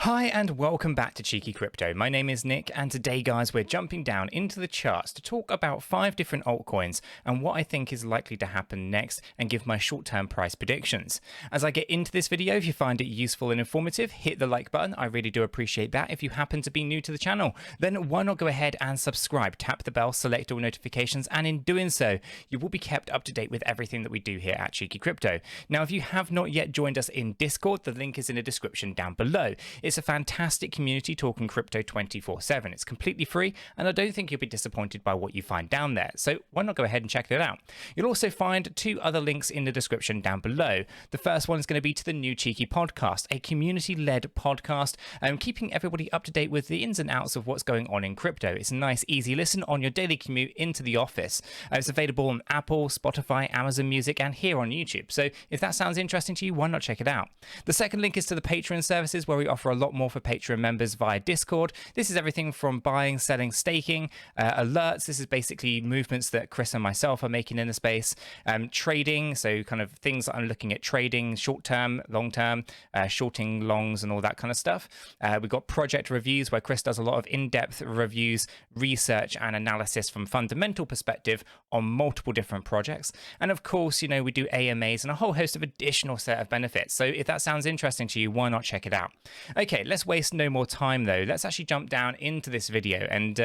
Hi and welcome back to Cheeky Crypto. My name is Nick, and today guys we're jumping down into the charts to talk about 5 different altcoins and what I think is likely to happen next and give my short-term price predictions. As I get into this video, if you find it useful and informative, hit the like button. I really do appreciate that. If you happen to be new to the channel, then why not go ahead and subscribe, tap the bell, select all notifications, and in doing so, you will be kept up to date with everything that we do here at Cheeky Crypto. Now, if you have not yet joined us in Discord, the link is in the description down below. It's a fantastic community talking crypto 24/7. It's completely free, and I don't think you'll be disappointed by what you find down there. So why not go ahead and check it out? You'll also find 2 other links in the description down below. The first one is going to be to the new Cheeky podcast, a community-led podcast, keeping everybody up to date with the ins and outs of what's going on in crypto. It's a nice, easy listen on your daily commute into the office. It's available on Apple, Spotify, Amazon Music, and here on YouTube. So if that sounds interesting to you, why not check it out? The second link is to the Patreon services, where we offer a lot more for Patreon members via Discord. This is everything from buying, selling, staking, alerts. This is basically movements that Chris and myself are making in the space, trading, so kind of things that I'm looking at trading, short-term, long-term, shorting longs and all that kind of stuff. We've got project reviews where Chris does a lot of in-depth reviews, research and analysis from fundamental perspective on multiple different projects. And of course, you know, we do AMAs and a whole host of additional set of benefits. So if that sounds interesting to you, why not check it out? Okay, let's waste no more time though. Let's actually jump down into this video and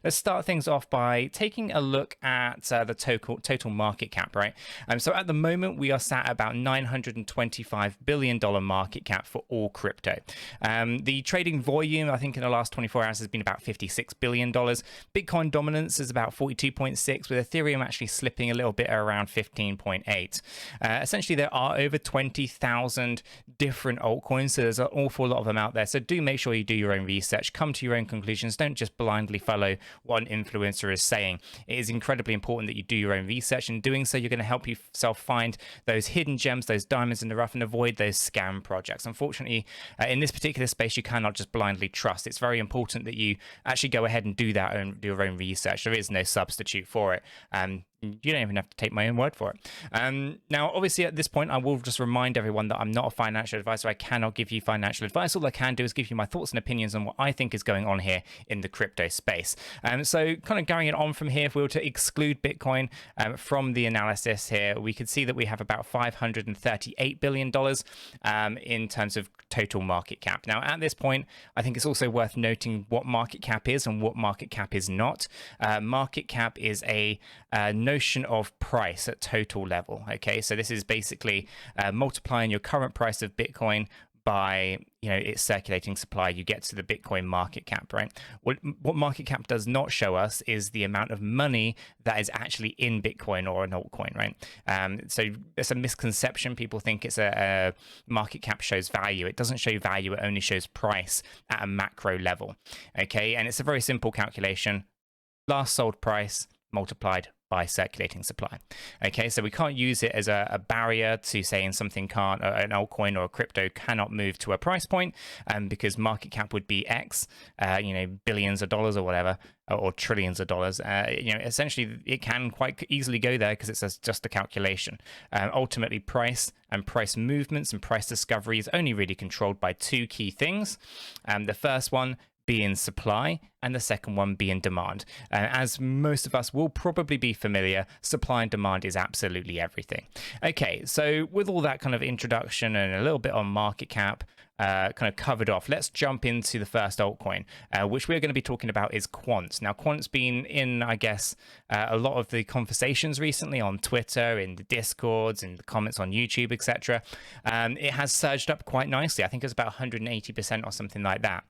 let's start things off by taking a look at the total market cap, right? So at the moment we are sat at about $925 billion market cap for all crypto. The trading volume, I think in the last 24 hours has been about $56 billion. Bitcoin dominance is about 42.6, with Ethereum actually slipping a little bit around 15.8. Essentially there are over 20,000 different altcoins, so there's an awful lot of them out there. So do make sure you do your own research, come to your own conclusions. Don't just blindly follow what an influencer is saying. It is incredibly important that you do your own research. In doing so, you're going to help yourself find those hidden gems, those diamonds in the rough, and avoid those scam projects. Unfortunately, in this particular space, you cannot just blindly trust. It's very important that you actually go ahead and do do your own research. There is no substitute for it. You don't even have to take my own word for it. Now, obviously, at this point, I will just remind everyone that I'm not a financial advisor. I cannot give you financial advice. All I can do is give you my thoughts and opinions on what I think is going on here in the crypto space. So kind of going it on from here, if we were to exclude Bitcoin from the analysis here, we could see that we have about $538 billion in terms of total market cap. Now, at this point, I think it's also worth noting what market cap is and what market cap is not. Market cap is a notion of price at total level. Okay, so this is basically multiplying your current price of Bitcoin by, you know, its circulating supply. You get to the Bitcoin market cap, right? What market cap does not show us is the amount of money that is actually in Bitcoin or an altcoin, right? So it's a misconception. People think it's a market cap shows value. It doesn't show value. It only shows price at a macro level. Okay, and it's a very simple calculation: last sold price multiplied by circulating supply. Okay, so we can't use it as a barrier to saying something can't, an altcoin or a crypto cannot move to a price point, because market cap would be X, you know, billions of dollars or whatever, or trillions of dollars. You know, essentially it can quite easily go there because it's just a calculation. Ultimately, price and price movements and price discovery is only really controlled by 2 key things. The first one being supply, and the second one being demand. As most of us will probably be familiar, supply and demand is absolutely everything. Okay, so with all that kind of introduction and a little bit on market cap kind of covered off, let's jump into the first altcoin, which we're going to be talking about is Quant. Now, Quant's been in, I guess, a lot of the conversations recently on Twitter, in the Discords, in the comments on YouTube, etc. It has surged up quite nicely. I think it's about 180% or something like that.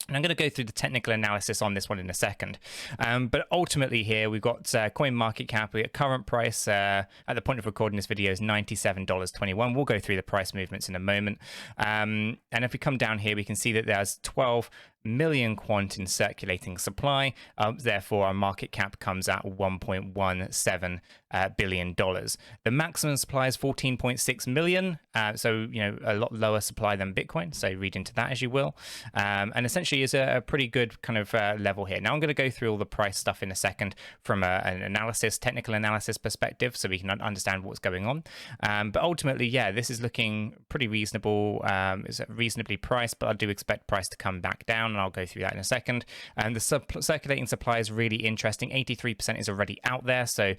And I'm going to go through the technical analysis on this one in a second. But ultimately here, we've got coin market cap. We got current price at the point of recording this video is $97.21. We'll go through the price movements in a moment. And if we come down here, we can see that there's 12 million quant in circulating supply. Therefore, our market cap comes at $1.17 billion. The maximum supply is 14.6 million. So, a lot lower supply than Bitcoin. So read into that as you will. And essentially is a pretty good kind of level here. Now I'm going to go through all the price stuff in a second from an technical analysis perspective, so we can understand what's going on. But ultimately, yeah, this is looking pretty reasonable. It's reasonably priced, but I do expect price to come back down, and I'll go through that in a second. And the circulating supply is really interesting. 83% is already out there. So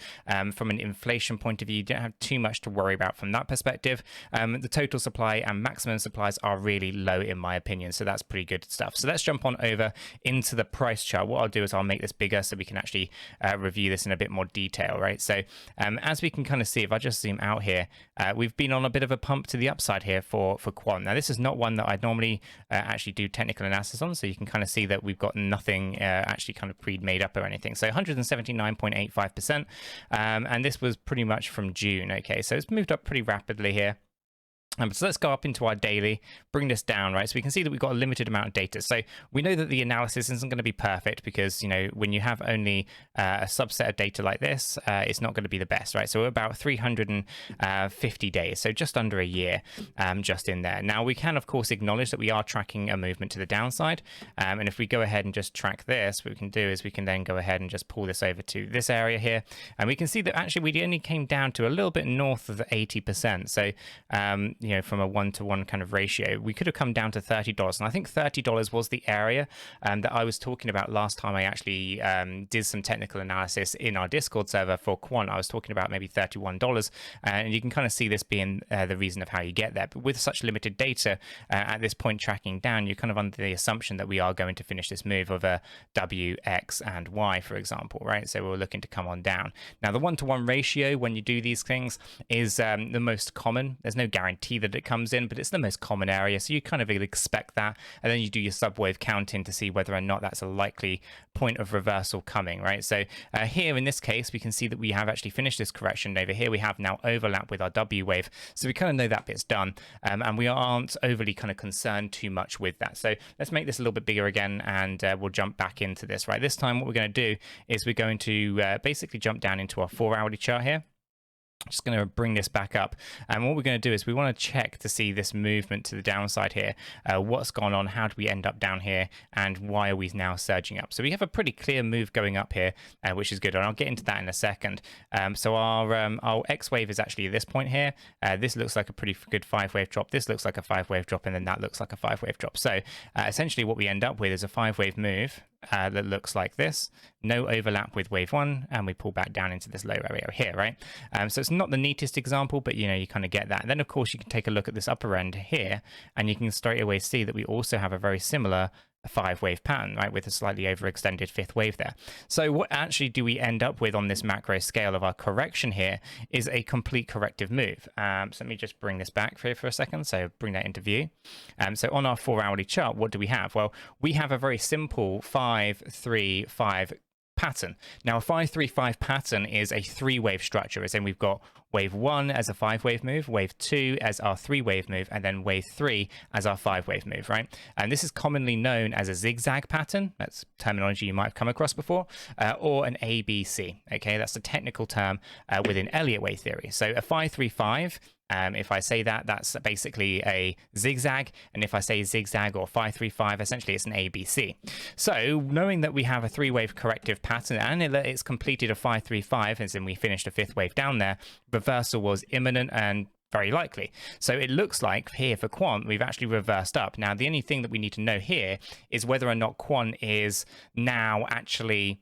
from an inflation point of view, you don't have too much to worry about from that perspective. The total supply and maximum supplies are really low in my opinion. So that's pretty good stuff. So let's jump on over into the price chart. What I'll do is I'll make this bigger so we can actually review this in a bit more detail, right? So as we can kind of see, if I just zoom out here, we've been on a bit of a pump to the upside here for Quant. Now, this is not one that I'd normally actually do technical analysis on, so you can kind of see that we've got nothing actually kind of pre-made up or anything. So 179.85%, and this was pretty much from June. Okay, so it's moved up pretty rapidly here. So let's go up into our daily, bring this down, right? So we can see that we've got a limited amount of data. So we know that the analysis isn't going to be perfect because, when you have only a subset of data like this, it's not going to be the best, right? So we're about 350 days, so just under a year just in there. Now, we can, of course, acknowledge that we are tracking a movement to the downside. And if we go ahead and just track this, what we can do is we can then go ahead and just pull this over to this area here. And we can see that actually we only came down to a little bit north of the 80%. So, from a 1-to-1 kind of ratio, we could have come down to $30. And I think $30 was the area that I was talking about last time I actually did some technical analysis in our Discord server for Quant. I was talking about maybe $31. And you can kind of see this being the reason of how you get there. But with such limited data at this point tracking down, you're kind of under the assumption that we are going to finish this move of a W, X, and Y, for example, right? So we're looking to come on down. Now, the 1-to-1 ratio when you do these things is the most common. There's no guarantee that it comes in, but it's the most common area, so you kind of expect that, and then you do your subwave counting to see whether or not that's a likely point of reversal coming, right? So here in this case, we can see that we have actually finished this correction. Over here we have now overlap with our W wave, so we kind of know that bit's done, and we aren't overly kind of concerned too much with that. So let's make this a little bit bigger again, and we'll jump back into this, right? This time what we're going to do is we're going to basically jump down into our 4-hourly chart here. Just going to bring this back up, and what we're going to do is we want to check to see this movement to the downside here. What's gone on? How do we end up down here? And why are we now surging up? So we have a pretty clear move going up here, which is good, and I'll get into that in a second. So our X wave is actually at this point here. This looks like a pretty good 5-wave drop. This looks like a 5-wave drop, and then that looks like a 5-wave drop. So essentially what we end up with is a 5-wave move that looks like this. No overlap with wave 1, and we pull back down into this low area here, right? So it's not the neatest example, but you kind of get that. And then of course you can take a look at this upper end here, and you can straight away see that we also have a very similar 5-wave pattern, right, with a slightly overextended 5th wave there. So what actually do we end up with on this macro scale of our correction here is a complete corrective move. So let me just bring this back here for a second, so bring that into view. So on our 4-hourly chart, what do we have? Well, we have a very simple 5-3-5 pattern. Now, a 5-3-5 pattern is a 3-wave structure, as in we've got wave 1 as a 5-wave move, wave 2 as our 3-wave move, and then wave 3 as our 5-wave move, right? And this is commonly known as a zigzag pattern. That's terminology you might have come across before, or an ABC. Okay, that's the technical term within Elliott wave theory. So a 5-3-5. If I say that, that's basically a zigzag, and if I say zigzag or 5-3-5, essentially it's an ABC. So knowing that we have a 3-wave corrective pattern and it's completed a 5-3-5, as in we finished a 5th wave down there, reversal was imminent and very likely. So it looks like here for Quant, we've actually reversed up. Now, the only thing that we need to know here is whether or not Quant is now actually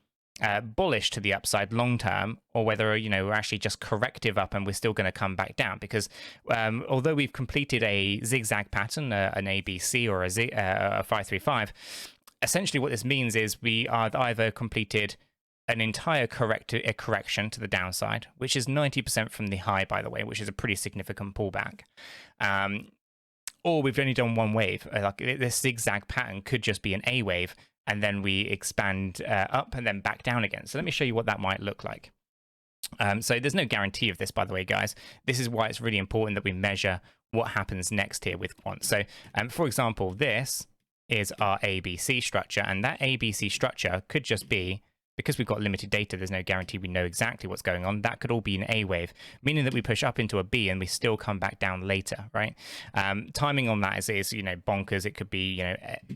bullish to the upside long term, or whether we're actually just corrective up and we're still going to come back down, because although we've completed a zigzag pattern, an ABC or a 5-3-5, essentially what this means is we are either completed an entire correction to the downside, which is 90% from the high, by the way, which is a pretty significant pullback, or we've only done one wave. Like this zigzag pattern could just be an A wave, and then we expand up and then back down again. So let me show you what that might look like. So there's no guarantee of this, by the way, guys. This is why it's really important that we measure what happens next here with Quant. So for example, this is our ABC structure, and that ABC structure could just be, because we've got limited data, there's no guarantee we know exactly what's going on. That could all be an A wave, meaning that we push up into a B and we still come back down later, right? Timing on that is bonkers. It could be,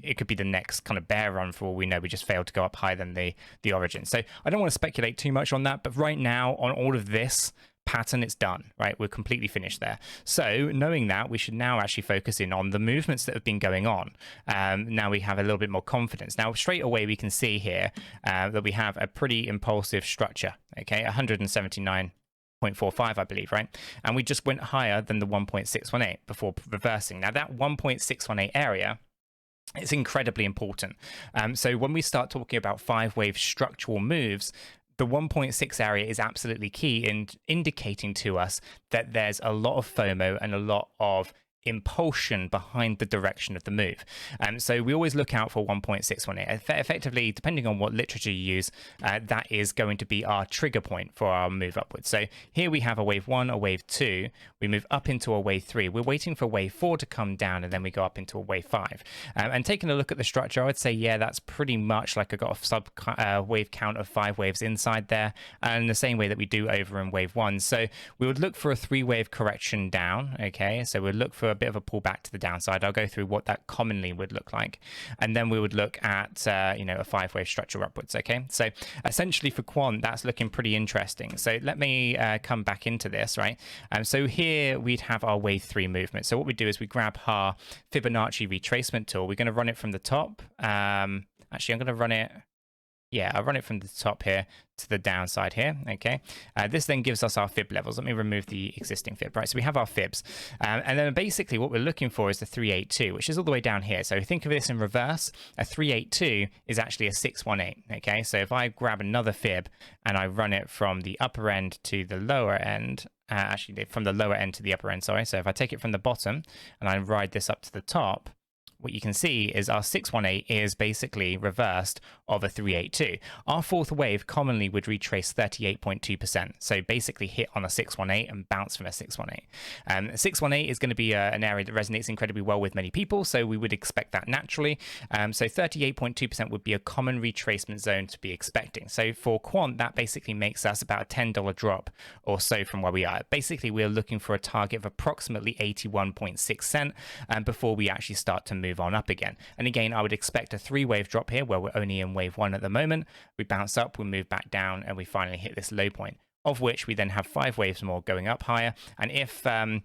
it could be the next kind of bear run for all we know. We just failed to go up higher than the origin. So I don't want to speculate too much on that, but right now on all of this pattern, it's done, right? We're completely finished there. So knowing that, we should now actually focus in on the movements that have been going on. Now we have a little bit more confidence. Now straight away we can see here that we have a pretty impulsive structure, okay? 179.45, I believe, right? And we just went higher than the 1.618 before reversing. Now that 1.618 area, it's incredibly important. So when we start talking about 5-wave structural moves, the 1.6 area is absolutely key in indicating to us that there's a lot of FOMO and a lot of impulsion behind the direction of the move. So we always look out for 1.618. Effectively, depending on what literature you use, that is going to be our trigger point for our move upwards. So here we have a wave 1, a wave 2, we move up into a wave 3, we're waiting for wave 4 to come down, and then we go up into a wave 5. And taking a look at the structure, I would say, yeah, that's pretty much like I got a sub wave count of 5 waves inside there, and the same way that we do over in wave 1. So we would look for a 3-wave correction down, okay? So we'd look for a bit of a pullback to the downside. I'll go through what that commonly would look like, and then we would look at a 5-wave structure upwards. Okay, so essentially for Quant, that's looking pretty interesting. So let me come back into this, right? So here we'd have our wave 3 movement. So what we do is we grab our Fibonacci retracement tool. We're going to run it from the top. Actually, I'm going to run it. Yeah, I'll run it from the top here to the downside here, okay? This then gives us our fib levels. Let me remove the existing fib, right? So we have our fibs. And then basically what we're looking for is the 382, which is all the way down here. So think of this in reverse. A 382 is actually a 618, okay? So if I grab another fib and I run it from the upper end to the lower end, actually from the lower end to the upper end, sorry. So if I take it from the bottom and I ride this up to the top, what you can see is our 618 is basically reversed of a 382. Our 4th wave commonly would retrace 38.2%. So basically hit on a 618 and bounce from a 618. 618 is going to be an area that resonates incredibly well with many people, so we would expect that naturally. So 38.2% would be a common retracement zone to be expecting. So for Quant, that basically makes us about a $10 drop or so from where we are. Basically, we're looking for a target of approximately 81.6 cents before we actually start to move on up again. And again, I would expect a 3-wave drop here where we're only in wave 1 at the moment. We bounce up, we move back down, and we finally hit this low point, of which we then have 5 waves more going up higher. And if our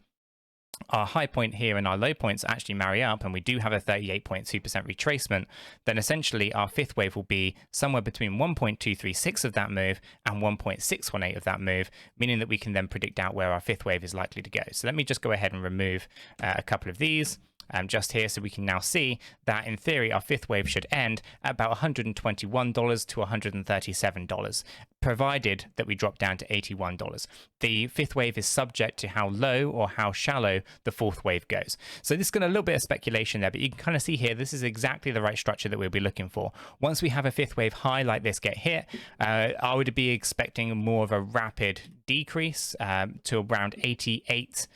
high point here and our low points actually marry up and we do have a 38.2% retracement, then essentially our 5th wave will be somewhere between 1.236 of that move and 1.618 of that move, meaning that we can then predict out where our 5th wave is likely to go. So let me just go ahead and remove a couple of these. Just here, so we can now see that in theory our 5th wave should end at about $121 to $137, provided that we drop down to $81. The 5th wave is subject to how low or how shallow the 4th wave goes. So this is going to a little bit of speculation there, but you can kind of see here this is exactly the right structure that we'll be looking for. Once we have a 5th wave high like this get hit, I would be expecting more of a rapid decrease to around 88%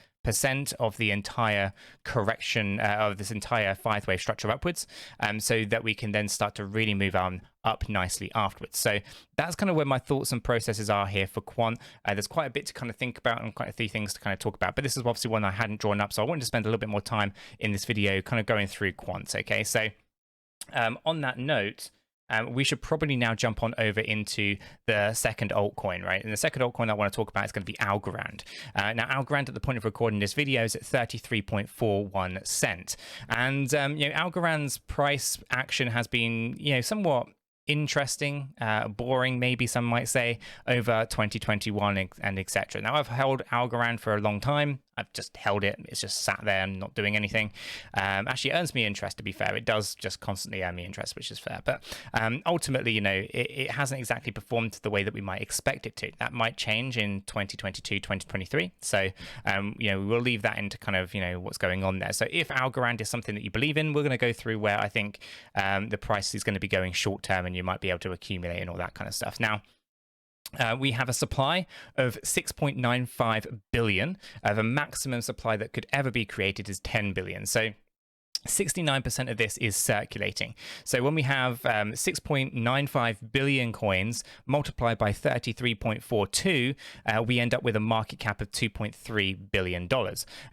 of the entire correction of this entire 5-wave structure upwards, so that we can then start to really move on up nicely afterwards. So that's kind of where my thoughts and processes are here for Quant. There's quite a bit to kind of think about and quite a few things to kind of talk about, but this is obviously one I hadn't drawn up, so I wanted to spend a little bit more time in this video kind of going through Quant. Okay, so on that note, we should probably now jump on over into the second altcoin, right? And the second altcoin I want to talk about is going to be Algorand. Now, Algorand at the point of recording this video is at 33.41 cents. And, Algorand's price action has been, somewhat interesting, boring, maybe some might say, over 2021 and etc. Now, I've held Algorand for a long time. I've just held it. It's just sat there and not doing anything. Actually, it earns me interest, to be fair. It does just constantly earn me interest, which is fair. But ultimately, it hasn't exactly performed the way that we might expect it to. That might change in 2022, 2023. So, we will leave that into kind of, what's going on there. So if Algorand is something that you believe in, we're going to go through where I think the price is going to be going short term and you might be able to accumulate and all that kind of stuff. Now, we have a supply of 6.95 billion. The maximum supply that could ever be created is 10 billion. So 69% of this is circulating. So when we have 6.95 billion coins multiplied by 33.42, we end up with a market cap of $2.3 billion.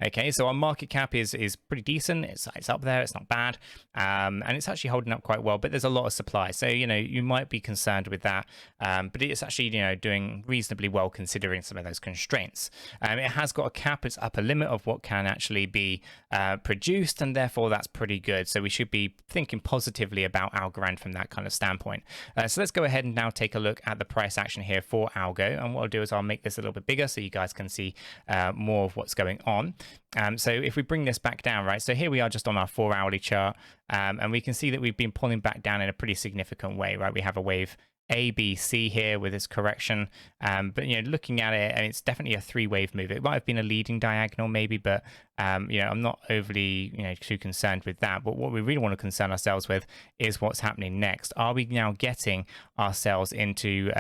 Okay, so our market cap is pretty decent. It's up there. It's not bad. And it's actually holding up quite well, but there's a lot of supply. So, you might be concerned with that. But it's actually, doing reasonably well considering some of those constraints. It has got a cap, its upper limit of what can actually be produced, and therefore that's pretty good. So we should be thinking positively about Algorand from that kind of standpoint. So let's go ahead and now take a look at the price action here for Algo. And what I'll do is I'll make this a little bit bigger so you guys can see more of what's going on. So if we bring this back down, right, so here we are just on our 4-hourly chart, and we can see that we've been pulling back down in a pretty significant way, right? We have a wave A, B, C here with this correction, but looking at it, and it's definitely a 3-wave move. It might have been a leading diagonal maybe, but I'm not overly too concerned with that. But what we really want to concern ourselves with is what's happening next. Are we now getting ourselves into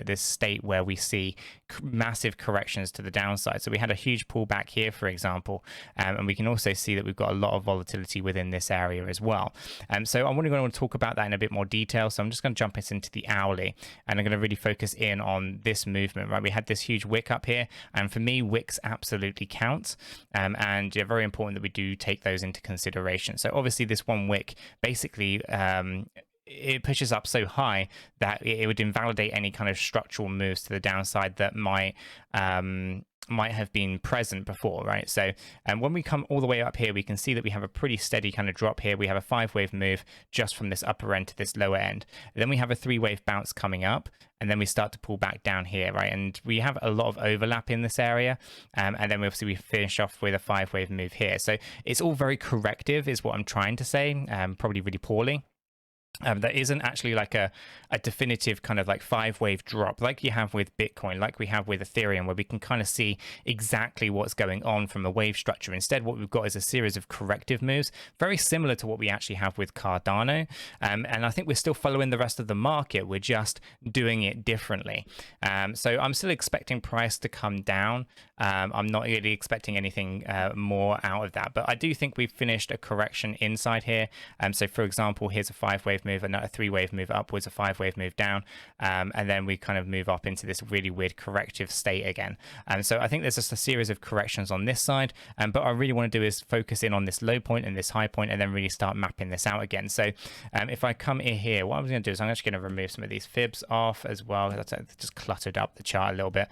this state where we see massive corrections to the downside? So we had a huge pullback here, for example, and we can also see that we've got a lot of volatility within this area as well. So I'm going to talk about that in a bit more detail. So I'm just going to jump into the hourly, and I'm going to really focus in on this movement, right? We had this huge wick up here, and for me, wicks absolutely count, and very important that we do take those into consideration. So obviously this one wick basically it pushes up so high that it would invalidate any kind of structural moves to the downside that might have been present before, right? So when we come all the way up here, we can see that we have a pretty steady kind of drop here. We have a 5-wave move just from this upper end to this lower end. Then we have a 3-wave bounce coming up, and then we start to pull back down here, right? And we have a lot of overlap in this area, and then obviously we finish off with a 5-wave move here. So it's all very corrective is what I'm trying to say, probably really poorly. There isn't actually like a definitive kind of like 5-wave drop like you have with Bitcoin, like we have with Ethereum, where we can kind of see exactly what's going on from a wave structure. Instead, what we've got is a series of corrective moves, very similar to what we actually have with Cardano. And I think we're still following the rest of the market. We're just doing it differently. So I'm still expecting price to come down. I'm not really expecting anything more out of that, but I do think we've finished a correction inside here. So for example, here's a 5-wave move, another 3-wave move upwards, a 5-wave move down, and then we kind of move up into this really weird corrective state again. So I think there's just a series of corrections on this side, but what I really want to do is focus in on this low point and this high point, and then really start mapping this out again. So if I come in here, what I'm going to do is I'm actually going to remove some of these fibs off as well. That's just cluttered up the chart a little bit.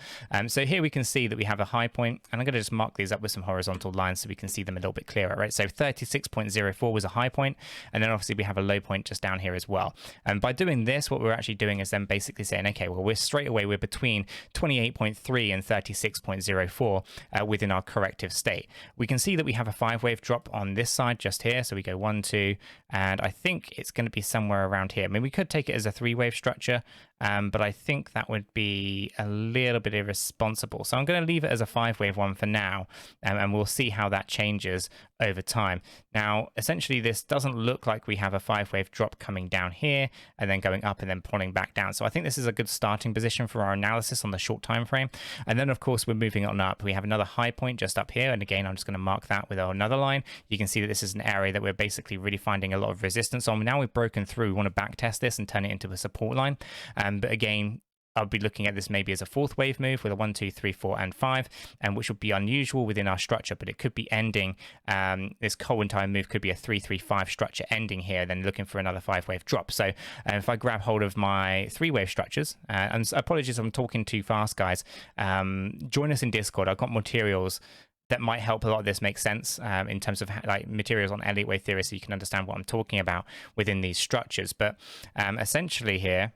So here we can see that we have a high point, and I'm going to just mark these up with some horizontal lines so we can see them a little bit clearer, right? So 36.04 was a high point, and then obviously we have a low point just down here as well. And by doing this, what we're actually doing is then basically saying, okay, well, we're between 28.3 and 36.04 within our corrective state. We can see that we have a 5-wave drop on this side just here. So we go 1, 2, and I think it's going to be somewhere around here. I mean, we could take it as a 3-wave structure, but I think that would be a little bit irresponsible. So I'm going to leave it as a 5-wave one for now, and we'll see how that changes over time. Now, essentially, this doesn't look like we have a 5-wave drop coming down here and then going up and then pulling back down. So I think this is a good starting position for our analysis on the short time frame. And then, of course, we're moving on up. We have another high point just up here. And again, I'm just going to mark that with another line. You can see that this is an area that we're basically really finding a lot of resistance on. Now we've broken through. We want to back test this and turn it into a support line. But again, I'll be looking at this maybe as a 4th wave move with a 1, 2, 3, 4, and 5, and which would be unusual within our structure, but it could be ending. This 𝗕𝗪𝗪 move could be a 3, 3, 5 structure ending here, then looking for another 5-wave drop. So if I grab hold of my 3-wave structures, and apologies, I'm talking too fast, guys. Join us in Discord. I've got materials that might help a lot of this make sense in terms of like materials on Elliott wave theory, so you can understand what I'm talking about within these structures. But essentially here,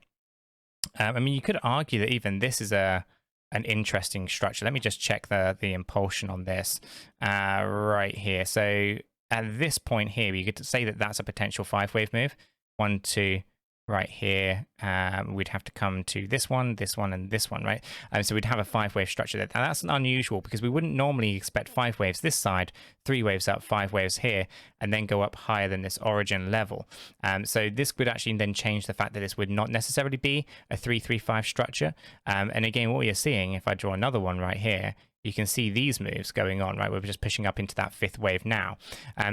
I mean, you could argue that even this is an interesting structure. Let me just check the impulsion on this right here. So at this point here, you get to say that that's a potential 5-wave move. 1, 2, right here. We'd have to come to this one, and this one, right? So we'd have a 5-wave structure. And that's unusual because we wouldn't normally expect 5 waves this side, 3 waves up, 5 waves here, and then go up higher than this origin level. So this would actually then change the fact that this would not necessarily be a 3, 3, 5 structure. And again, what you're seeing, if I draw another one right here, you can see these moves going on, right? We're just pushing up into that fifth wave now.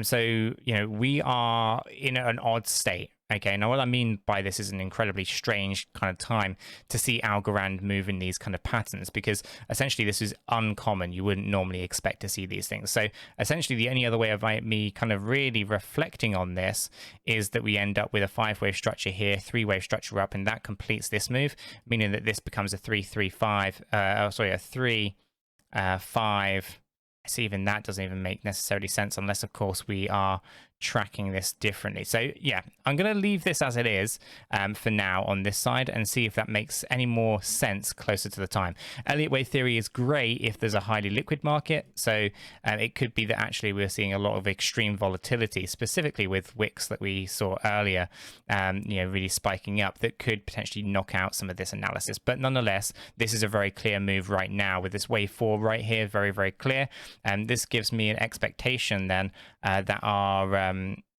So, you know, we are in an odd state. Okay, now what I mean by this is an incredibly strange kind of time to see Algorand move in these kind of patterns, because essentially this is uncommon. You wouldn't normally expect to see these things. So essentially the only other way of me kind of really reflecting on this is that we end up with a 5-wave structure here, 3-wave structure up, and that completes this move, meaning that this becomes a 3-3-5, a 3-5. So even that doesn't even make necessarily sense unless, of course, we are tracking this differently. So yeah, I'm going to leave this as it is for now on this side and see if that makes any more sense closer to the time. Elliott wave theory is great if there's a highly liquid market. So it could be that actually we're seeing a lot of extreme volatility, specifically with wicks that we saw earlier, you know, really spiking up, that could potentially knock out some of this analysis. But nonetheless, this is a very clear move right now with this wave 4 right here, very, very clear. And this gives me an expectation then that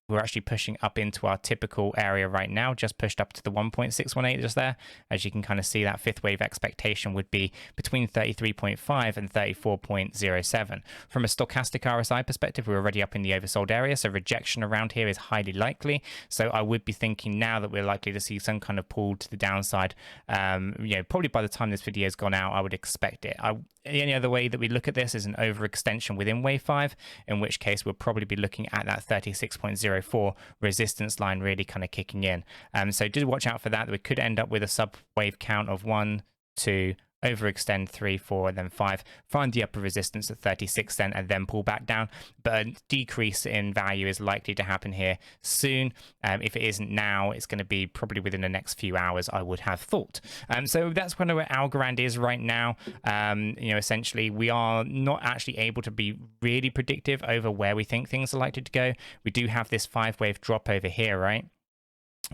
we're actually pushing up into our typical area right now, just pushed up to the 1.618 just there. As you can kind of see, that fifth wave expectation would be between 33.5 and 34.07. From a stochastic RSI perspective, we're already up in the oversold area, so rejection around here is highly likely. So I would be thinking now that we're likely to see some kind of pull to the downside. You know, probably by the time this video has gone out, I would expect it. The only other way that we look at this is an overextension within wave 5, in which case we'll probably be looking at that 36.04 resistance line really kind of kicking in. So do watch out for that. We could end up with a sub wave count of 1, 2, overextend 3, 4, and then 5, find the upper resistance at 36 then, and then pull back down. But a decrease in value is likely to happen here soon. If it isn't now, it's going to be probably within the next few hours, I would have thought. So that's kind of where Algorand is right now. You know, essentially, we are not actually able to be really predictive over where we think things are likely to go. We do have this 5-wave drop over here, right?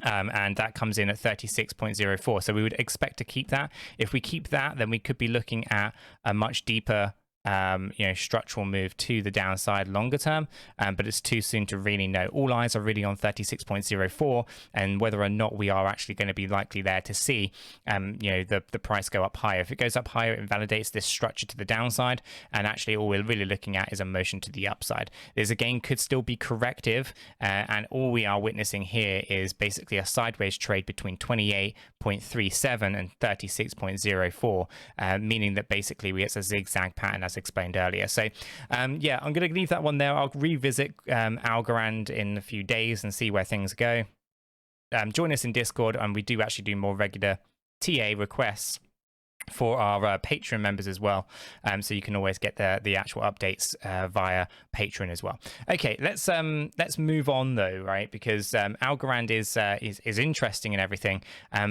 And that comes in at 36.04. So we would expect to keep that. If we keep that, then we could be looking at a much deeper you know, structural move to the downside longer term, but it's too soon to really know. All eyes are really on 36.04 and whether or not we are actually going to be likely there to see you know, the price go up higher. If it goes up higher, it invalidates this structure to the downside, and actually all we're really looking at is a motion to the upside. This again could still be corrective, and all we are witnessing here is basically a sideways trade between 28.37 and 36.04, meaning that basically it's a zigzag pattern as explained earlier. So yeah, I'm going to leave that one there. I'll revisit Algorand in a few days and see where things go. Join us in Discord, and we do actually do more regular TA requests for our Patreon members as well, so you can always get the actual updates via Patreon as well. Okay, let's move on though, right? Because Algorand is interesting and everything,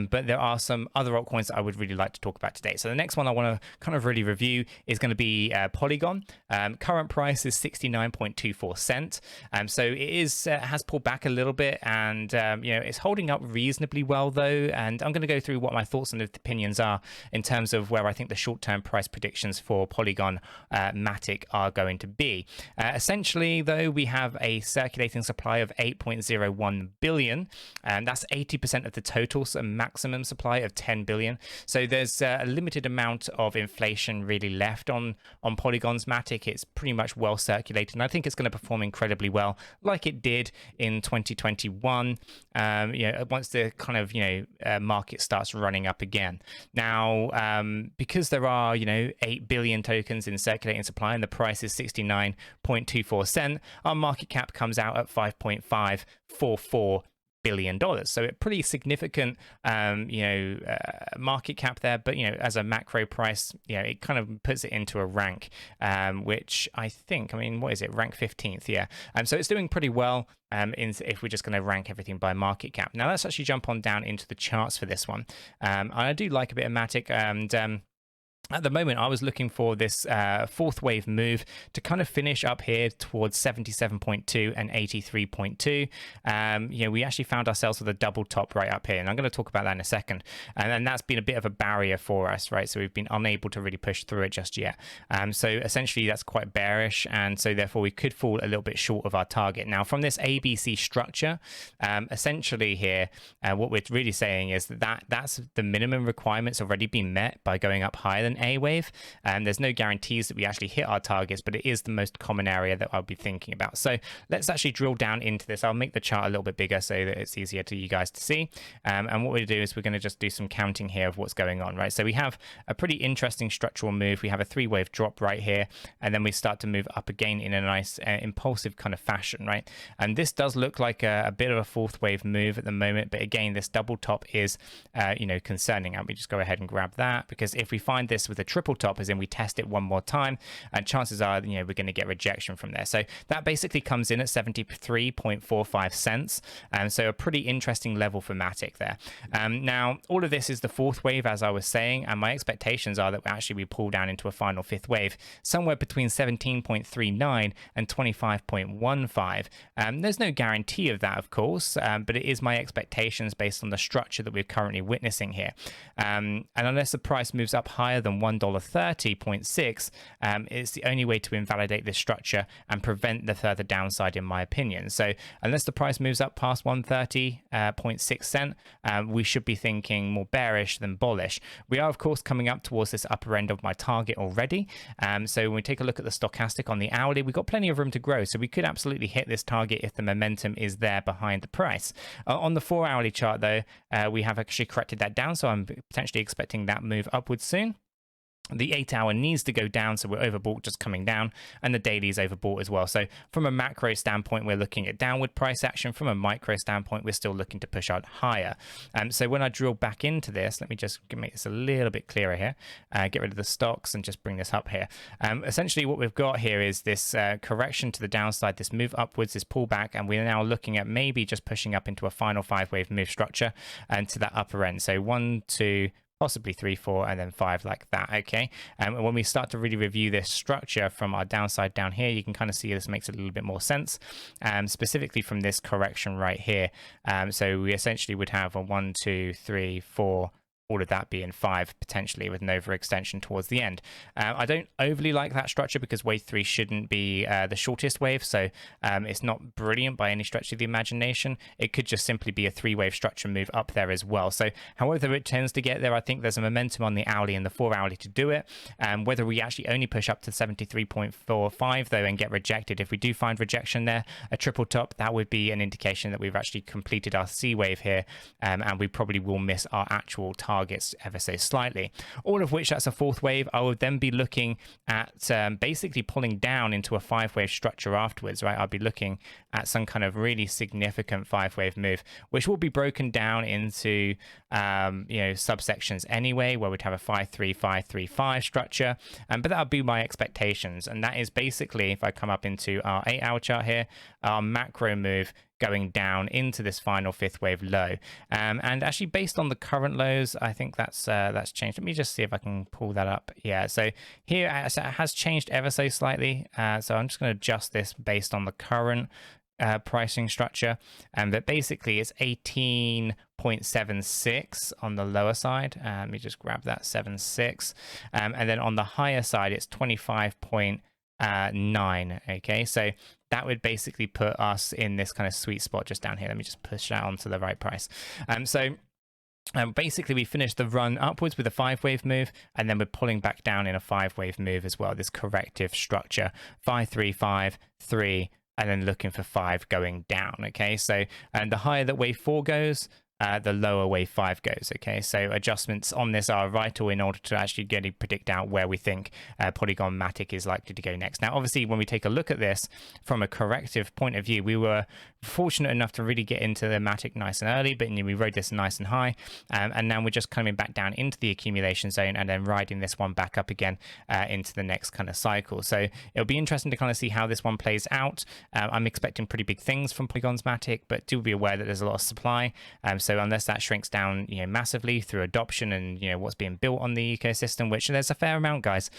but there are some other altcoins that I would really like to talk about today. So the next one I want to kind of really review is going to be Polygon. Current price is 69.24 cents. So it is has pulled back a little bit, and you know, it's holding up reasonably well though. And I'm going to go through what my thoughts and opinions are in terms of where I think the short-term price predictions for Polygon Matic are going to be. Essentially, though, we have a circulating supply of 8.01 billion, and that's 80% of the total, so a maximum supply of 10 billion. So there's a limited amount of inflation really left on Polygon's Matic. It's pretty much well circulated, and I think it's going to perform incredibly well, like it did in 2021. You know, once the kind of market starts running up again. Now, because there are 8 billion tokens in circulating supply and the price is 69.24 cent, our market cap comes out at $5.544 billion. So a pretty significant market cap there, but as a macro price, it kind of puts it into a rank, which I think, what is it, rank 15th? Yeah. So it's doing pretty well if we're just going to rank everything by market cap. Now let's actually jump on down into the charts for this one. I do like a bit of Matic, and at the moment, I was looking for this fourth wave move to kind of finish up here towards 77.2 and 83.2. We actually found ourselves with a double top right up here, and I'm going to talk about that in a second. And that's been a bit of a barrier for us, right? So we've been unable to really push through it just yet. So essentially, that's quite bearish, and so therefore we could fall a little bit short of our target. Now, from this ABC structure, essentially here, what we're really saying is that that's the minimum requirements already been met by going up higher than A wave. There's no guarantees that we actually hit our targets, but it is the most common area that I'll be thinking about. So let's actually drill down into this. I'll make the chart a little bit bigger so that it's easier to you guys to see. And what we do is we're going to just do some counting here of what's going on, right? So we have a pretty interesting structural move. We have a 3-wave drop right here, and then we start to move up again in a nice impulsive kind of fashion, right? And this does look like a bit of a 4th wave move at the moment, but again, this double top is concerning. And we just go ahead and grab that, because if we find this with a triple top, as in we test it one more time, and chances are we're going to get rejection from there. So that basically comes in at 73.45 cents. So a pretty interesting level for Matic there. Now all of this is the 4th wave, as I was saying, and my expectations are that actually we pull down into a final 5th wave somewhere between 17.39 and 25.15. There's no guarantee of that, of course, but it is my expectations based on the structure that we're currently witnessing here. And unless the price moves up higher than $1.30.6, it's the only way to invalidate this structure and prevent the further downside, in my opinion. So unless the price moves up past 130.6 cent, we should be thinking more bearish than bullish. We are, of course, coming up towards this upper end of my target already. So when we take a look at the stochastic on the hourly, we've got plenty of room to grow. So we could absolutely hit this target if the momentum is there behind the price. On the 4-hourly chart, though, we have actually corrected that down. So I'm potentially expecting that move upwards soon. The 8-hour needs to go down, so we're overbought, just coming down, and the daily is overbought as well. So from a macro standpoint, we're looking at downward price action. From a micro standpoint, we're still looking to push out higher. So when I drill back into this, let me just make this a little bit clearer here, get rid of the stocks and just bring this up here. Essentially what we've got here is this correction to the downside, this move upwards, this pullback, and we're now looking at maybe just pushing up into a final 5-wave move structure and to that upper end. So 1, 2, possibly 3, 4, and then 5, like that. Okay. And when we start to really review this structure from our downside down here, you can kind of see this makes a little bit more sense, specifically from this correction right here. So we essentially would have a 1, 2, 3, 4, all of that being 5 potentially, with an overextension towards the end. I don't overly like that structure because wave 3 shouldn't be the shortest wave, so it's not brilliant by any stretch of the imagination. It could just simply be a 3-wave structure move up there as well. So however it tends to get there, I think there's a momentum on the hourly and the 4-hourly to do it. Whether we actually only push up to 73.45 though and get rejected, if we do find rejection there, a triple top, that would be an indication that we've actually completed our C wave here, and we probably will miss our actual targets ever so slightly. All of which, that's a 4th wave. I would then be looking at basically pulling down into a 5-wave structure afterwards, right? I'll be looking at some kind of really significant 5-wave move, which will be broken down into subsections anyway, where we'd have a 5-3, 5-3, 5 structure, but that'll be my expectations. And that is basically, if I come up into our 8-hour chart here, our macro move going down into this final 5th wave low, and actually based on the current lows, I think that's changed. Let me just see if I can pull that up. Yeah, so here it has changed ever so slightly, so I'm just going to adjust this based on the current pricing structure, but basically it's 18.76 on the lower side. Let me just grab that 76, and then on the higher side it's 25.9. Okay, so that would basically put us in this kind of sweet spot just down here. Let me just push that onto the right price. Basically we finished the run upwards with a 5-wave move, and then we're pulling back down in a 5-wave move as well, this corrective structure, 5, 3, 5, 3, and then looking for 5 going down. Okay, so and the higher that wave 4 goes, the lower wave 5 goes. Okay, so adjustments on this are vital in order to actually predict out where we think Polygon Matic is likely to go next. Now obviously when we take a look at this from a corrective point of view, we were fortunate enough to really get into the Matic nice and early, but we rode this nice and high, and now we're just coming back down into the accumulation zone and then riding this one back up again into the next kind of cycle. So it'll be interesting to kind of see how this one plays out. I'm expecting pretty big things from Polygon's Matic, but do be aware that there's a lot of supply, so unless that shrinks down massively through adoption and what's being built on the ecosystem, which there's a fair amount, guys,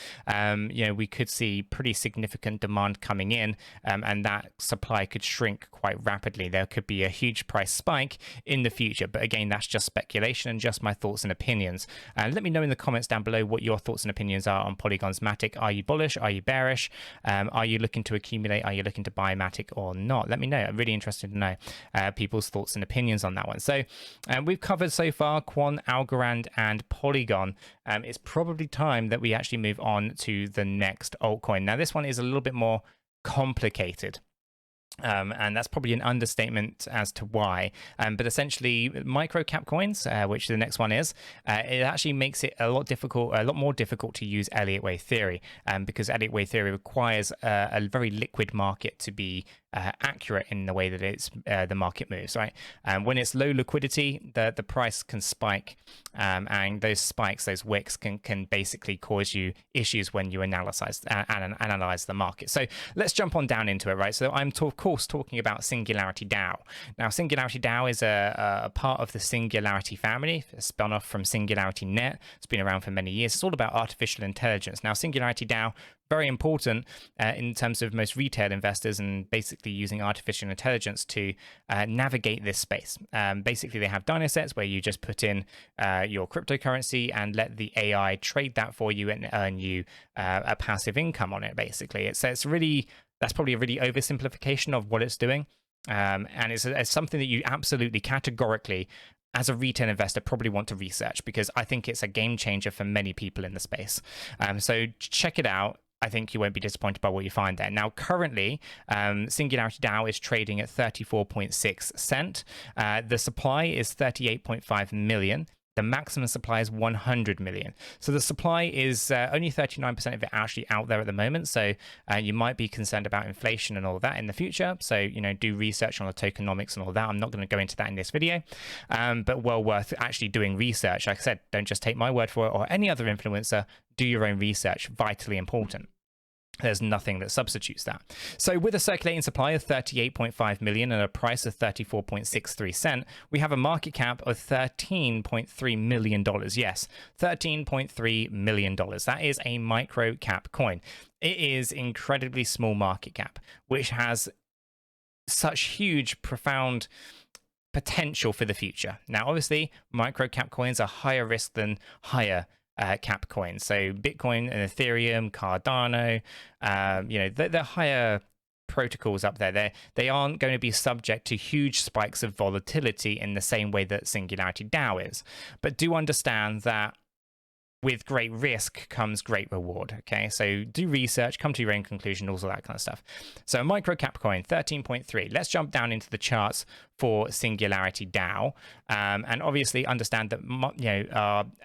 we could see pretty significant demand coming in, and that supply could shrink quite rapidly. There could be a huge price spike in the future, but again, that's just speculation and just my thoughts and opinions. Let me know in the comments down below what your thoughts and opinions are on Polygon's Matic. Are you bullish? Are you bearish? Are you looking to accumulate? Are you looking to buy Matic or not? Let me know. I'm really interested to know people's thoughts and opinions on that one. So we've covered so far Quant, Algorand, and Polygon. It's probably time that we actually move on to the next altcoin. Now, this one is a little bit more complicated. And that's probably an understatement as to why. But essentially, micro cap coins, which the next one is, it actually makes it a lot more difficult to use Elliott wave theory, because Elliott wave theory requires a very liquid market to be accurate in the way that the market moves, right? When it's low liquidity, the price can spike, and those spikes, those wicks, can basically cause you issues when you analyze the market. So let's jump on down into it, right? So I'm of course talking about Singularity Dao. Now, Singularity Dao is a part of the Singularity family, spun off from Singularity Net. It's been around for many years. It's all about artificial intelligence. Now, Singularity Dao, very important in terms of most retail investors, and basically using artificial intelligence to navigate this space. Basically, they have dyno sets where you just put in your cryptocurrency and let the AI trade that for you and earn you a passive income on it, basically. That's probably a really oversimplification of what it's doing. And it's something that you absolutely categorically, as a retail investor, probably want to research, because I think it's a game changer for many people in the space. So check it out. I think you won't be disappointed by what you find there. Now, currently, Singularity Dao is trading at 34.6 cent. The supply is 38.5 million. The maximum supply is 100 million. So the supply is only 39% of it actually out there at the moment. So you might be concerned about inflation and all of that in the future. So, do research on the tokenomics and all that. I'm not going to go into that in this video, but well worth actually doing research. Like I said, don't just take my word for it or any other influencer. Do your own research. Vitally important. There's nothing that substitutes that. So with a circulating supply of 38.5 million and a price of 34.63 cent, we have a market cap of $13.3 million. Yes, $13.3 million. That is a micro cap coin. It is incredibly small market cap, which has such huge, profound potential for the future. Now, obviously, micro cap coins are higher risk than higher cap coins. So Bitcoin and Ethereum, Cardano, they're higher protocols up there. They aren't going to be subject to huge spikes of volatility in the same way that Singularity DAO is. But do understand that with great risk comes great reward. Okay, so do research, come to your own conclusion, all of that kind of stuff. So micro cap coin 13.3. Let's jump down into the charts for Singularity DAO, and obviously understand that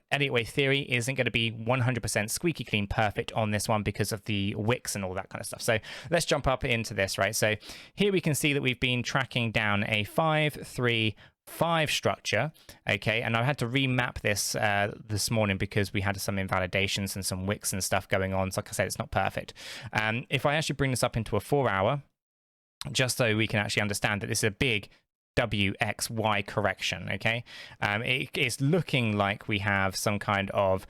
Elliott wave theory isn't going to be 100% squeaky clean perfect on this one because of the wicks and all that kind of stuff. So let's jump up into this, right? So here we can see that we've been tracking down a 5-3-5 structure, okay, and I had to remap this this morning because we had some invalidations and some wicks and stuff going on. So like I said, it's not perfect. If I actually bring this up into a 4-hour, just so we can actually understand that this is a big WXY correction, okay, it's looking like we have some kind of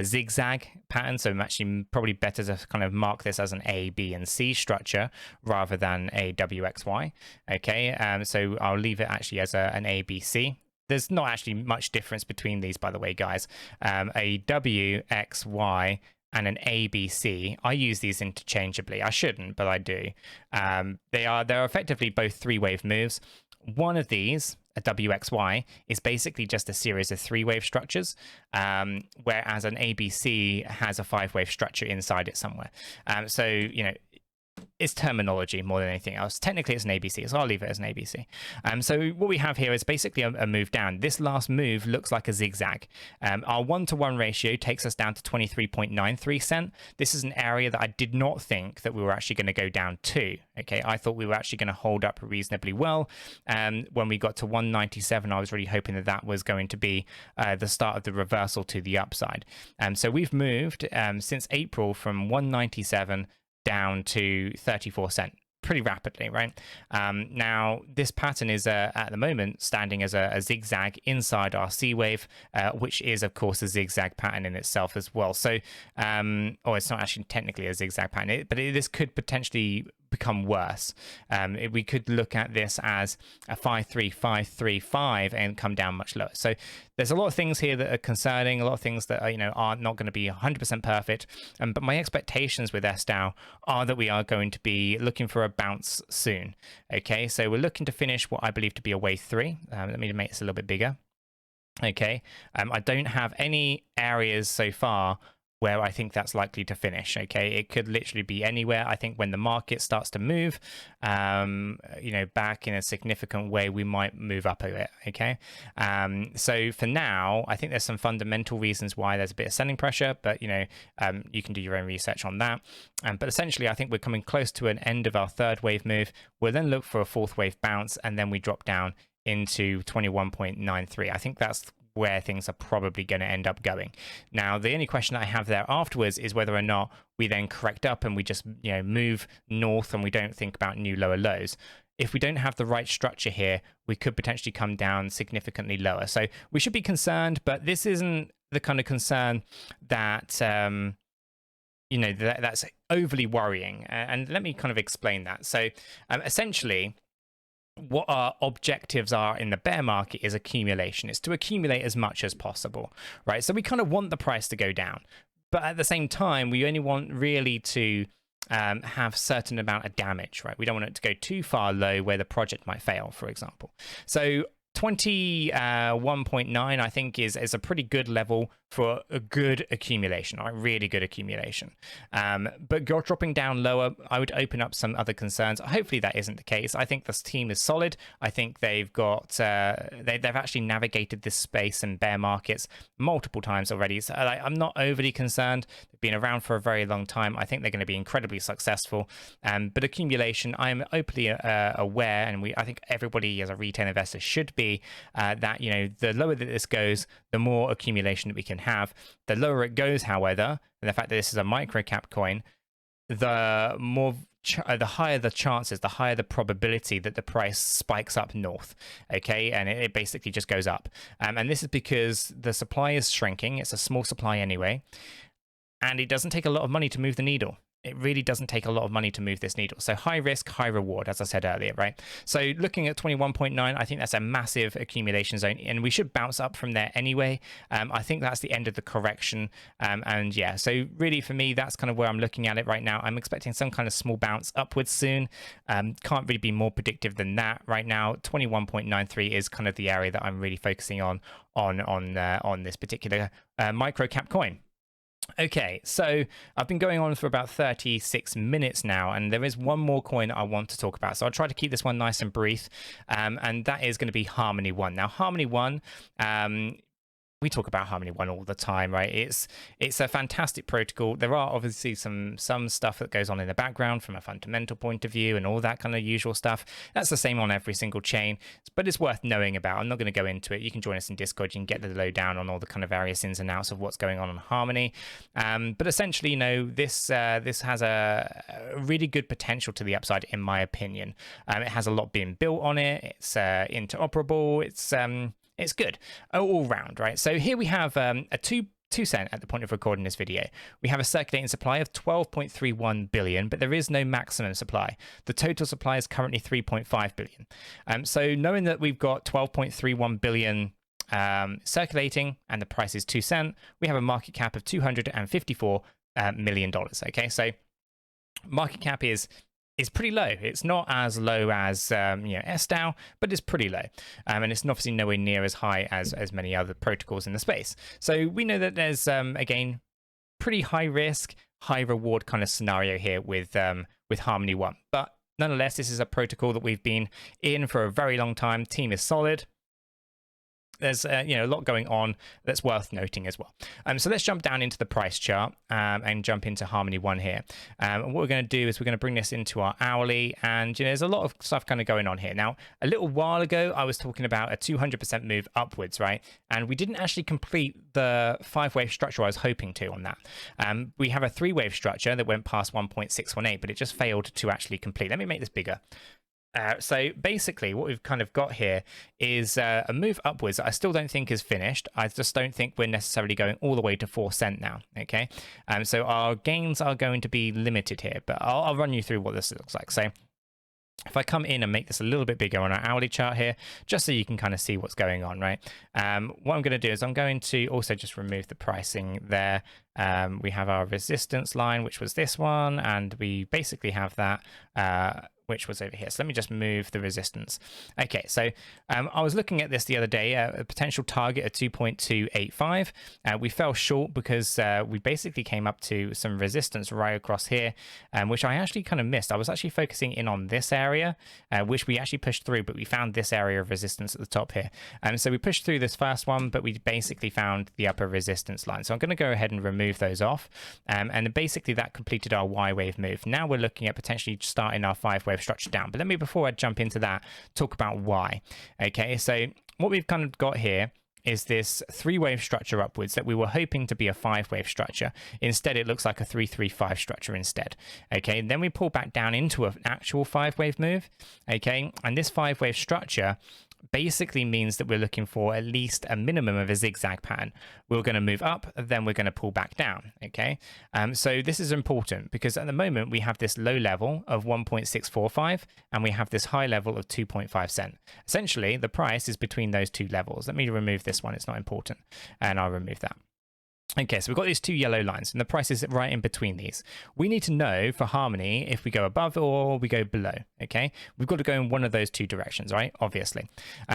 zigzag pattern, so I'm actually probably better to kind of mark this as an A, B, and C structure rather than a WXY, okay. So I'll leave it actually as an ABC. There's not actually much difference between these, by the way, guys. A WXY and an ABC, I use these interchangeably. I shouldn't, but I do. They're effectively both three-wave moves. One of these, a WXY, is basically just a series of three-wave structures, whereas an ABC has a five-wave structure inside it somewhere. So, it's terminology more than anything else. Technically, it's an ABC, so I'll leave it as an ABC. So what we have here is basically a move down. This last move looks like a zigzag. Our 1-to-1 ratio takes us down to 23.93 cent. This is an area that I did not think that we were actually going to go down to. Okay, I thought we were actually going to hold up reasonably well. When we got to 197, I was really hoping that that was going to be the start of the reversal to the upside. So we've moved since April from 197 down to 34 cent pretty rapidly, right? Now, this pattern is at the moment standing as a zigzag inside our C wave, which is, of course, a zigzag pattern in itself as well. So, or it's not actually technically a zigzag pattern, but this could potentially become worse. We could look at this as a 53535 and come down much lower. So there's a lot of things here that are concerning, a lot of things that are, are not going to be 100% perfect. But my expectations with 𝗕𝗏 are that we are going to be looking for a bounce soon. Okay, so we're looking to finish what I believe to be a wave 3. Let me make this a little bit bigger. Okay, I don't have any areas so far where I think that's likely to finish. Okay, it could literally be anywhere. I think when the market starts to move, back in a significant way, we might move up a bit. Okay, so for now, I think there's some fundamental reasons why there's a bit of selling pressure, but you can do your own research on that. But essentially, I think we're coming close to an end of our third wave move. We'll then look for a fourth wave bounce, and then we drop down into 21.93. I think that's where things are probably going to end up going. Now, the only question I have there afterwards is whether or not we then correct up and we just move north and we don't think about new lower lows. If we don't have the right structure here, we could potentially come down significantly lower. So we should be concerned, but this isn't the kind of concern that that's overly worrying. And let me kind of explain that. So essentially, what our objectives are in the bear market is accumulation. It's to accumulate as much as possible, right? So we kind of want the price to go down, but at the same time, we only want really to have certain amount of damage, right? We don't want it to go too far low where the project might fail, for example. So 21.9 I think is a pretty good level for a good accumulation, right? Really good accumulation. But dropping down lower, I would open up some other concerns. Hopefully that isn't the case. I think this team is solid. I think they've got they've actually navigated this space and bear markets multiple times already. So I'm not overly concerned. They've been around for a very long time. I think they're going to be incredibly successful. But accumulation, I'm openly aware, and I think everybody as a retail investor should be that the lower that this goes, the more accumulation that we can have. The lower it goes, however, and the fact that this is a micro cap coin, the higher the chances, the higher the probability that the price spikes up north. Okay, and it basically just goes up. And this is because the supply is shrinking. It's a small supply anyway, and it doesn't take a lot of money to move the needle. It really doesn't take a lot of money to move this needle. So high risk, high reward, as I said earlier, right? So looking at 21.9, I think that's a massive accumulation zone, and we should bounce up from there anyway. I think that's the end of the correction. And yeah, so really for me, that's kind of where I'm looking at it right now. I'm expecting some kind of small bounce upwards soon. Can't really be more predictive than that right now. 21.93 is kind of the area that I'm really focusing on this particular micro cap coin. Okay, so I've been going on for about 36 minutes now, and there is one more coin I want to talk about. So I'll try to keep this one nice and brief, and that is going to be Harmony1. Now, Harmony1, we talk about Harmony1 all the time, right? It's a fantastic protocol. There are obviously some stuff that goes on in the background from a fundamental point of view and all that kind of usual stuff. That's the same on every single chain, but it's worth knowing about. I'm not going to go into it. You can join us in Discord. You can get the lowdown on all the kind of various ins and outs of what's going on Harmony. But essentially, this has a really good potential to the upside, in my opinion. It has a lot being built on it. It's interoperable. It's good all round, right? So here we have a 2 cent at the point of recording this video. We have a circulating supply of 12.31 billion, but there is no maximum supply. The total supply is currently 3.5 billion. So knowing that we've got 12.31 billion circulating and the price is 2 cent, we have a market cap of $254 million. Okay, so market cap is pretty low. It's not as low as 𝗕𝗏, but it's pretty low, and it's obviously nowhere near as high as many other protocols in the space. So we know that there's again pretty high risk, high reward kind of scenario here with Harmony1. But nonetheless, this is a protocol that we've been in for a very long time. Team is solid. There's a lot going on that's worth noting as well. So let's jump down into the price chart and jump into Harmony1 here. And what we're going to do is we're going to bring this into our hourly, and there's a lot of stuff kind of going on here. Now, a little while ago, I was talking about a 200% move upwards, right? And we didn't actually complete the 5-wave structure I was hoping to on that. We have a 3-wave structure that went past 1.618, but it just failed to actually complete. Let me make this bigger. So basically what we've kind of got here is a move upwards that I still don't think is finished. I just don't think we're necessarily going all the way to 4 cent now, okay? So our gains are going to be limited here, but I'll run you through what this looks like. So if I come in and make this a little bit bigger on our hourly chart here, just so you can kind of see what's going on, right? What I'm going to do is I'm going to also just remove the pricing there. We have our resistance line, which was this one, and we basically have that, which was over here. So let me just move the resistance. Okay, so I was looking at this the other day, a potential target of 2.285. We fell short because we basically came up to some resistance right across here, which I actually kind of missed. I was actually focusing in on this area, which we actually pushed through, but we found this area of resistance at the top here. So we pushed through this first one, but we basically found the upper resistance line. So I'm going to go ahead and remove those off. And basically that completed our Y wave move. Now we're looking at potentially starting our 5-wave structure down. But let me, before I jump into that, talk about why. Okay, so what we've kind of got here is this 3-wave structure upwards that we were hoping to be a 5-wave structure. Instead, it looks like a 3-3-5 structure instead. Okay, then we pull back down into an actual 5-wave move. Okay, and this 5-wave structure basically means that we're looking for at least a minimum of a zigzag pattern. We're going to move up, then we're going to pull back down. Okay, so this is important because at the moment we have this low level of 1.645 and we have this high level of 2.5 cent. Essentially, the price is between those two levels. Let me remove this one, it's not important, and I'll remove that. Okay, so we've got these two yellow lines and the price is right in between these. We need to know for harmony if we go above or we go below, okay? We've got to go in one of those two directions, right? Obviously.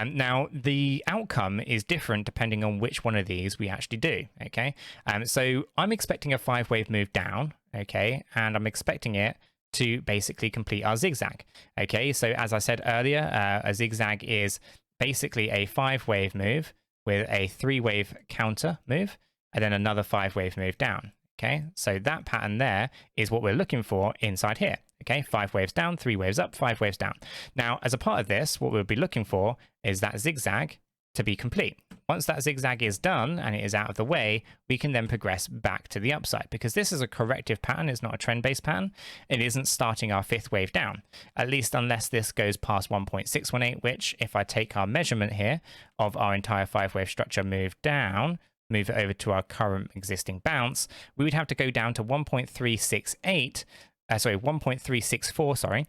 Now, the outcome is different depending on which one of these we actually do, okay? So I'm expecting a 5-wave move down, okay? And I'm expecting it to basically complete our zigzag, okay? So as I said earlier, a zigzag is basically a 5-wave move with a 3-wave counter move, and then another 5-wave move down. Okay, so that pattern there is what we're looking for inside here. Okay, 5 waves down, 3 waves up, 5 waves down. Now, as a part of this, what we'll be looking for is that zigzag to be complete. Once that zigzag is done and it is out of the way, we can then progress back to the upside because this is a corrective pattern. It's not a trend-based pattern. It isn't starting our 5th wave down, at least unless this goes past 1.618, which if I take our measurement here of our entire 5-wave structure move down, move it over to our current existing bounce, we would have to go down to 1.364,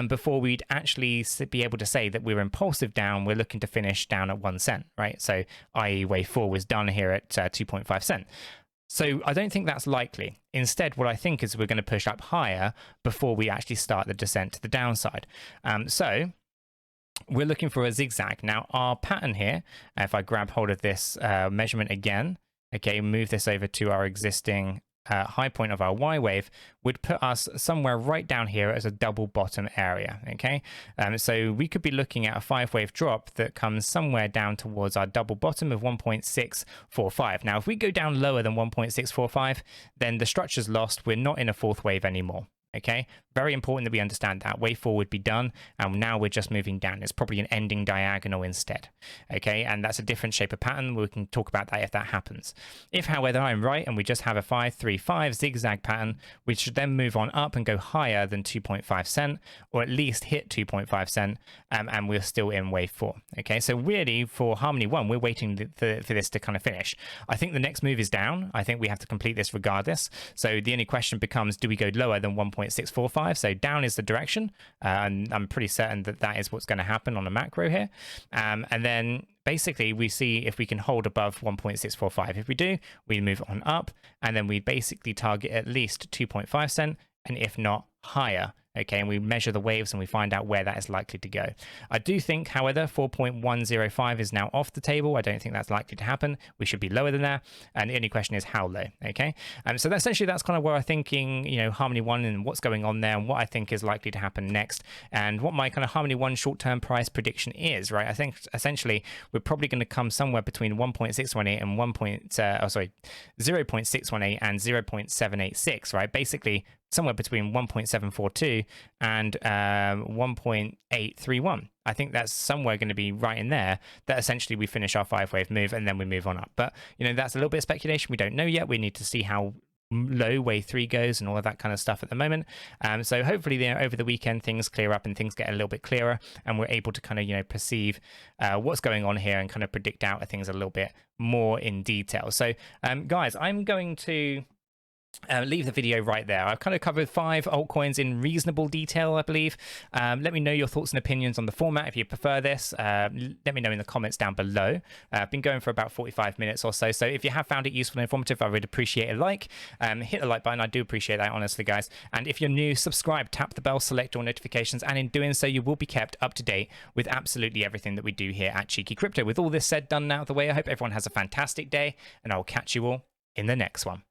before we'd actually be able to say that we're impulsive down, we're looking to finish down at 1 cent, right? So i.e. wave 4 was done here at 2.5 cent. So I don't think that's likely. Instead, what I think is we're going to push up higher before we actually start the descent to the downside. So we're looking for a zigzag. Now, our pattern here, if I grab hold of this measurement again, okay, move this over to our existing high point of our Y wave, would put us somewhere right down here as a double bottom area, okay? So we could be looking at a 5-wave drop that comes somewhere down towards our double bottom of 1.645. Now, if we go down lower than 1.645, then the structure's lost. We're not in a 4th wave anymore. Okay, very important that we understand that. Wave 4 would be done, and now we're just moving down. It's probably an ending diagonal instead. Okay, and that's a different shape of pattern. We can talk about that if that happens. If, however, I'm right and we just have a 5-3-5 zigzag pattern, we should then move on up and go higher than 2.5 cent, or at least hit 2.5 cent, and we're still in wave 4. Okay, so really for Harmony 1, we're waiting for this to kind of finish. I think the next move is down. I think we have to complete this regardless. So the only question becomes, do we go lower than 1.645? So down is the direction, and I'm pretty certain that that is what's going to happen on a macro here. And then basically we see if we can hold above 1.645. If we do, we move on up, and then we basically target at least 2.5 cent, and if not, higher. Okay, and we measure the waves and we find out where that is likely to go. I do think, however, 4.105 is now off the table. I don't think that's likely to happen. We should be lower than that, and the only question is how low. Okay, so that's essentially that's kind of where I'm thinking, you know, Harmony 1 and what's going on there, and what I think is likely to happen next, and what my kind of Harmony 1 short-term price prediction is. Right, I think essentially we're probably going to come somewhere between 1.618 and 0.618 and 0.786. Right, basically somewhere between 1.742 and 1.831. I think that's somewhere going to be right in there, that essentially we finish our 5-wave move and then we move on up. But, you know, that's a little bit of speculation. We don't know yet. We need to see how low way 3 goes and all of that kind of stuff at the moment. So hopefully over the weekend things clear up and things get a little bit clearer, and we're able to kind of perceive what's going on here and kind of predict out things a little bit more in detail. So guys, I'm going to leave the video right there. I've kind of covered 5 altcoins in reasonable detail, I believe. Let me know your thoughts and opinions on the format if you prefer this. Let me know in the comments down below. I've been going for about 45 minutes or so, so if you have found it useful and informative, I would appreciate a like. Hit the like button, I do appreciate that, honestly, guys. And if you're new, subscribe, tap the bell, select all notifications, and in doing so, you will be kept up to date with absolutely everything that we do here at Cheeky Crypto. With all this said, done, out of the way, I hope everyone has a fantastic day, and I will catch you all in the next one.